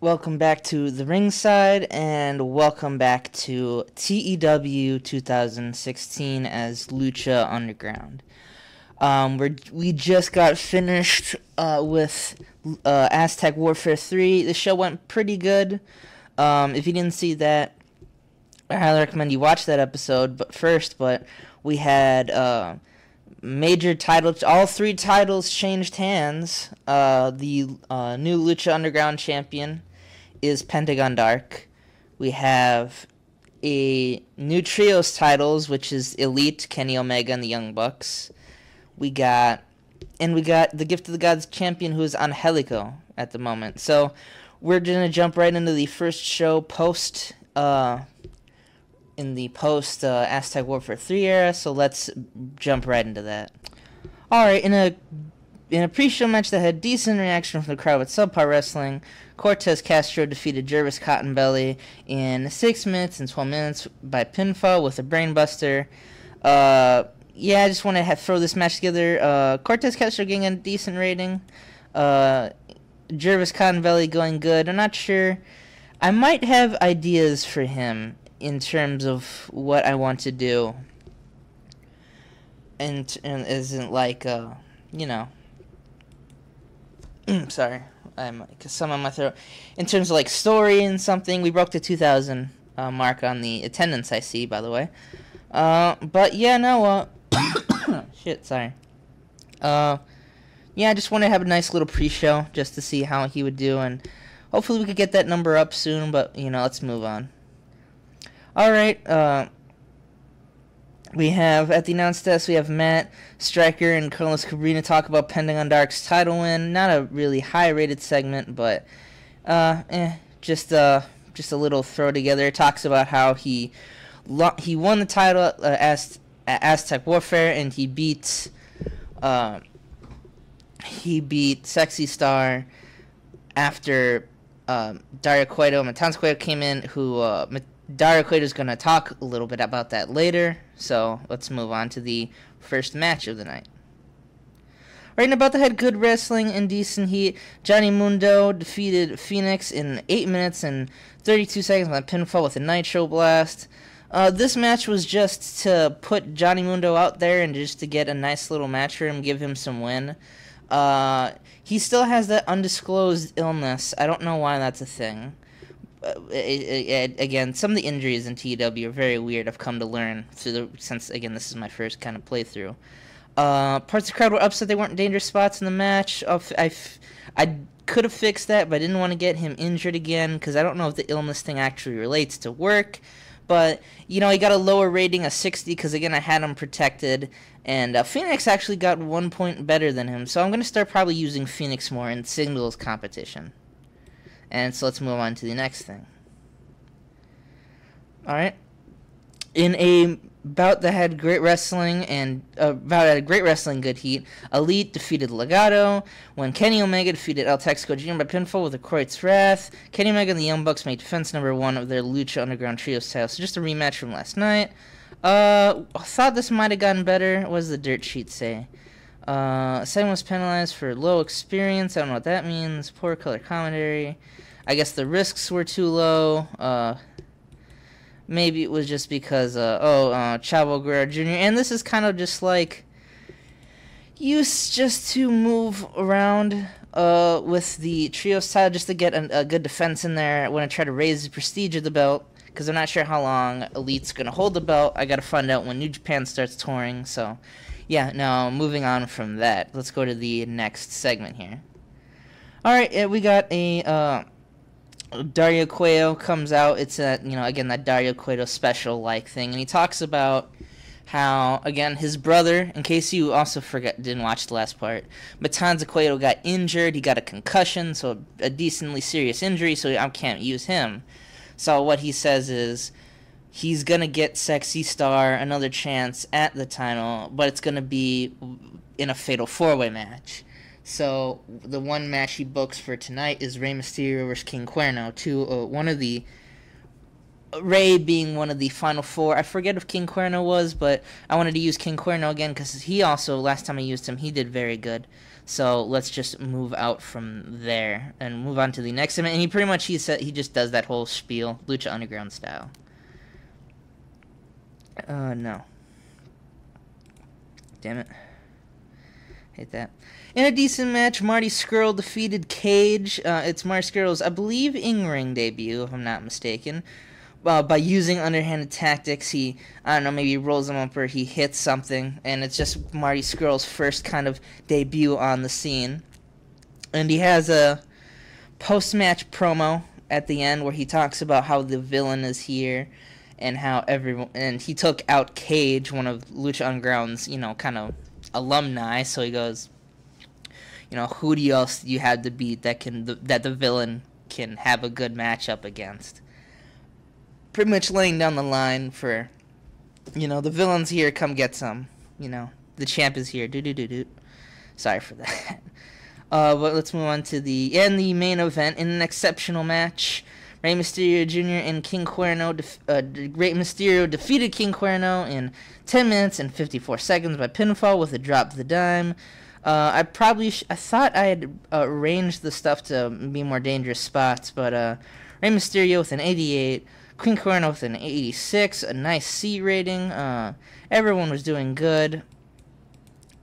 Welcome back to the ringside, and welcome back to TEW 2016 as Lucha Underground. We just got finished with Aztec Warfare 3. The show went pretty good. If you didn't see that, I highly recommend you watch that episode. But we had major titles. All three titles changed hands. The new Lucha Underground champion is Pentagon Dark. We have a new trios titles, which is Elite, Kenny Omega, and the Young Bucks. We got the Gift of the Gods champion, who is Angelico at the moment. So we're gonna jump right into the first show post Aztec Warfare 3 era. So let's jump right into that. All right, in a pre-show match that had decent reaction from the crowd with subpar wrestling, Cortez Castro defeated Jarvis Cottonbelly in 6 minutes and 12 minutes by pinfall with a brainbuster. I just want to throw this match together. Cortez Castro getting a decent rating. Jarvis Cottonbelly going good. I'm not sure. I might have ideas for him in terms of what I want to do. And isn't like, sorry. I'm like some on my throat. In terms of like story and something, we broke the 2,000 mark on the attendance. I see, by the way. Shit, sorry. I just want to have a nice little pre-show just to see how he would do, and hopefully we could get that number up soon. But let's move on. All right. We have, at the announce desk, we have Matt Stryker and Carlos Cabrera talk about Pentagon Dark's title win. Not a really high-rated segment, but just a little throw together. It talks about how he won the title at Aztec Warfare, and he beat Sexy Star after Dario Cueto. Matanza Cueto came in, who Dario Cueto is going to talk a little bit about that later. So let's move on to the first match of the night. Right now, about the head, good wrestling and decent heat. Johnny Mundo defeated Phoenix in 8 minutes and 32 seconds on a pinfall with a Nitro Blast. This match was just to put Johnny Mundo out there and just to get a nice little match for him, give him some win. He still has that undisclosed illness. I don't know why that's a thing. Again, some of the injuries in TEW are very weird. I've come to learn since again this is my first kind of playthrough. Parts of the crowd were upset they weren't dangerous spots in the match. I could have fixed that, but I didn't want to get him injured again because I don't know if the illness thing actually relates to work. But he got a lower rating of 60 because again I had him protected, and Phoenix actually got 1 point better than him. So I'm gonna start probably using Phoenix more in singles competition. And so let's move on to the next thing. Alright. In a bout that had great wrestling and great wrestling good heat, Elite defeated Legato when Kenny Omega defeated El Texaco Jr. by pinfall with a Croyd's Wrath. Kenny Omega and the Young Bucks made defense number 1 of their Lucha Underground Trios title. So just a rematch from last night. I thought this might have gotten better. What does the dirt sheet say? Second was penalized for low experience. I don't know what that means. Poor color commentary. I guess the risks were too low. Maybe it was just because, Chavo Guerrero Jr. And this is kind of just like used just to move around with the trios title just to get a good defense in there when I try to raise the prestige of the belt. Because I'm not sure how long Elite's going to hold the belt. I got to find out when New Japan starts touring. So, now moving on from that, let's go to the next segment here. Alright, we got a Dario Cueto comes out. It's again that Dario Cueto special thing, and he talks about how again his brother, in case you also didn't watch the last part, Matanza Cueto got injured. He got a concussion, so a decently serious injury, so I can't use him. So what he says is he's gonna get Sexy Star another chance at the title, but it's gonna be in a fatal 4-way match. So the one match he books for tonight is Rey Mysterio versus King Cuerno. Rey being one of the final 4. I forget if King Cuerno was, but I wanted to use King Cuerno again because he also, last time I used him, he did very good. So let's just move out from there and move on to the next event. And he just does that whole spiel, Lucha Underground style. No. Damn it. Hate that. In a decent match, Marty Scurll defeated Cage. It's Marty Scurll's, I believe, in-ring debut, if I'm not mistaken. By using underhanded tactics, he, I don't know, maybe he rolls him up or he hits something, and it's just Marty Scurll's first kind of debut on the scene. And he has a post-match promo at the end where he talks about how the villain is here and how and he took out Cage, one of Lucha Underground's, kind of alumni, so he goes, who else do you have to beat that the villain can have a good matchup against? Pretty much laying down the line for, the villain's here, come get some. The champ is here. Do. Sorry for that. But let's move on to the main event. In an exceptional match, Rey Mysterio Jr. and King Cuerno, Rey Mysterio defeated King Cuerno in 10 minutes and 54 seconds by pinfall with a drop of the dime. I thought I had arranged the stuff to be more dangerous spots, but Rey Mysterio with an 88, King Cuerno with an 86, a nice C rating. Everyone was doing good.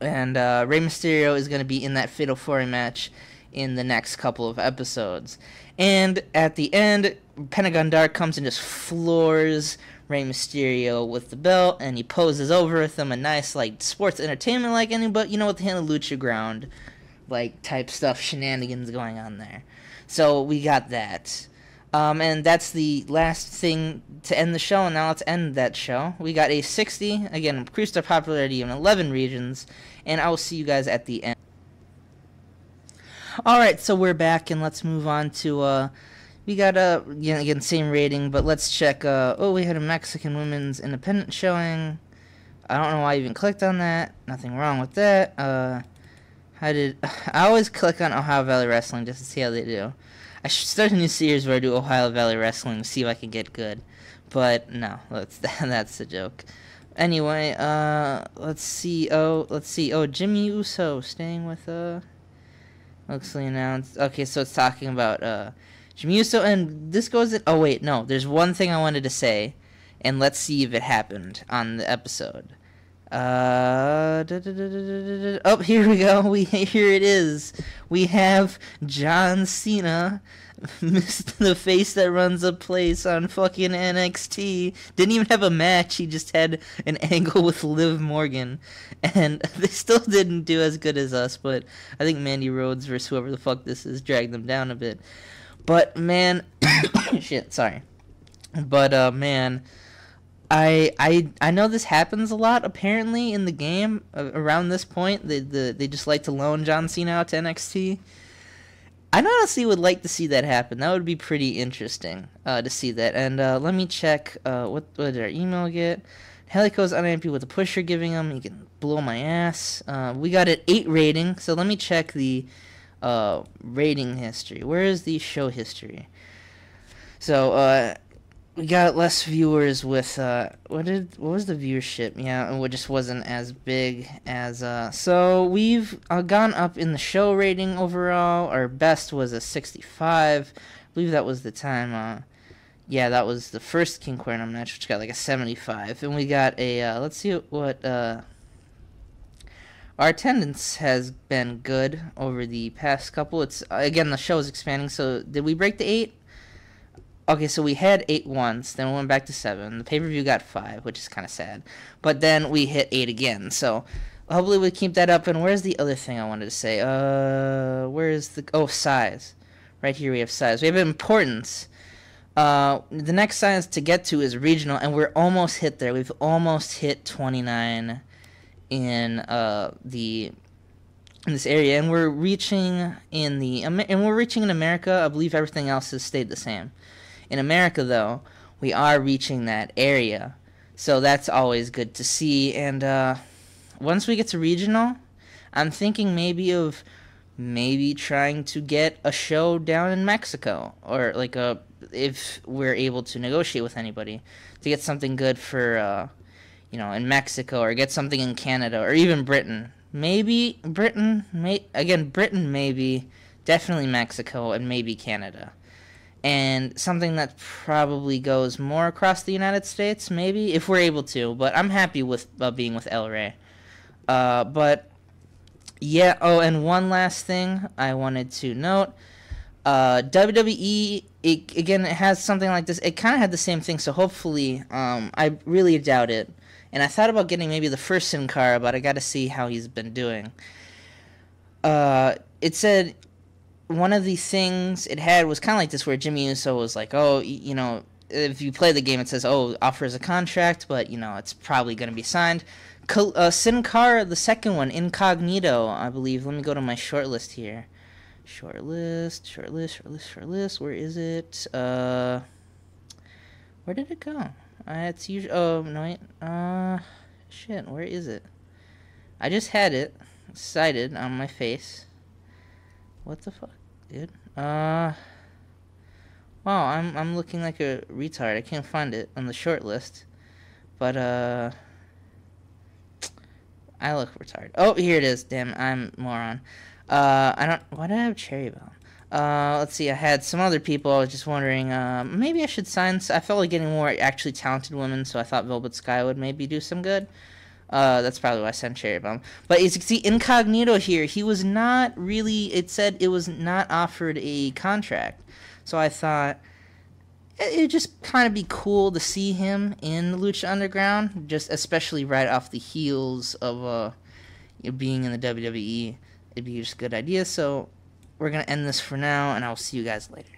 And Rey Mysterio is going to be in that Fatal 4 match in the next couple of episodes. And at the end, Pentagon Dark comes and just floors Rey Mysterio with the belt, and he poses over with him, a nice, sports entertainment with the hand of Lucha Ground, type stuff, shenanigans going on there. So we got that. And that's the last thing to end the show, and now let's end that show. We got a 60, again, increased our popularity in 11 regions, and I will see you guys at the end. Alright, so we're back, and let's move on to, we got again, same rating, but let's check, we had a Mexican women's independent showing. I don't know why I even clicked on that. Nothing wrong with that. I always click on Ohio Valley Wrestling just to see how they do. I should start a new series where I do Ohio Valley Wrestling to see if I can get good. But, no, that's a joke. Anyway, let's see. Jimmy Uso staying with, Moxley announced. Okay, so it's talking about, Jimmy Uso, and this goes in, oh wait, no, there's one thing I wanted to say, and let's see if it happened on the episode. Oh, here we go. Here it is. We have John Cena, the face that runs a place on fucking NXT. Didn't even have a match. He just had an angle with Liv Morgan, and they still didn't do as good as us. But I think Mandy Rhodes versus whoever the fuck this is dragged them down a bit. But man, shit. Sorry. But man. I know this happens a lot apparently in the game around this point. They just like to loan John Cena out to NXT. I honestly would like to see that happen. That would be pretty interesting to see that. And let me check what did our email get. Helico's unhappy with the push you're giving him. He can blow my ass. We got an 8 rating. So let me check the rating history. Where is the show history? So we got less viewers with, what was the viewership? Yeah, it just wasn't as big as, so we've gone up in the show rating overall. Our best was a 65. I believe that was the time, yeah, that was the first King Cuerno match, which got a 75. And we got a, let's see what, our attendance has been good over the past couple. It's, again, the show is expanding, so did we break the 8? Okay, so we had 8 once, then we went back to 7. The pay-per-view got 5, which is kind of sad. But then we hit 8 again, so hopefully we keep that up. And where's the other thing I wanted to say? Where's the... Oh, size. Right here we have size. We have importance. The next size to get to is regional, and we're almost hit there. We've almost hit 29 in this area, and we're reaching in America. I believe everything else has stayed the same. In America, though, we are reaching that area, so that's always good to see. And once we get to regional, I'm thinking maybe trying to get a show down in Mexico, or if we're able to negotiate with anybody to get something good for in Mexico, or get something in Canada, or even Britain. maybe Britain, Britain maybe, definitely Mexico, and maybe Canada. And something that probably goes more across the United States, maybe, if we're able to. But I'm happy with being with El Rey. But, yeah, oh, and one last thing I wanted to note. WWE, it has something like this. It kind of had the same thing, so hopefully, I really doubt it. And I thought about getting maybe the first Sin Cara, but I got to see how he's been doing. It said one of the things it had was kind of like this, where Jimmy Uso was like, oh, you know, if you play the game, it says, oh, offers a contract, but, you know, it's probably going to be signed. Sin Cara, the second one, Incognito, I believe. Let me go to my shortlist here. Shortlist. Where is it? Where did it go? It's usually. Oh no, wait. Shit. Where is it? I just had it cited on my face. What the fuck, dude? Wow. I'm looking like a retard. I can't find it on the shortlist. But I look retarded. Oh, here it is. Damn, I'm a moron. Why did I have Cherry Bomb? Let's see, I had some other people. I was just wondering, maybe I should sign. I felt like getting more actually talented women, so I thought Velvet Sky would maybe do some good. That's probably why I sent Cherry Bomb. But as you can see, Incognito here, he was not really, it said it was not offered a contract. So I thought it'd just kind of be cool to see him in the Lucha Underground, just especially right off the heels of being in the WWE. It'd be just a good idea. So we're going to end this for now, and I'll see you guys later.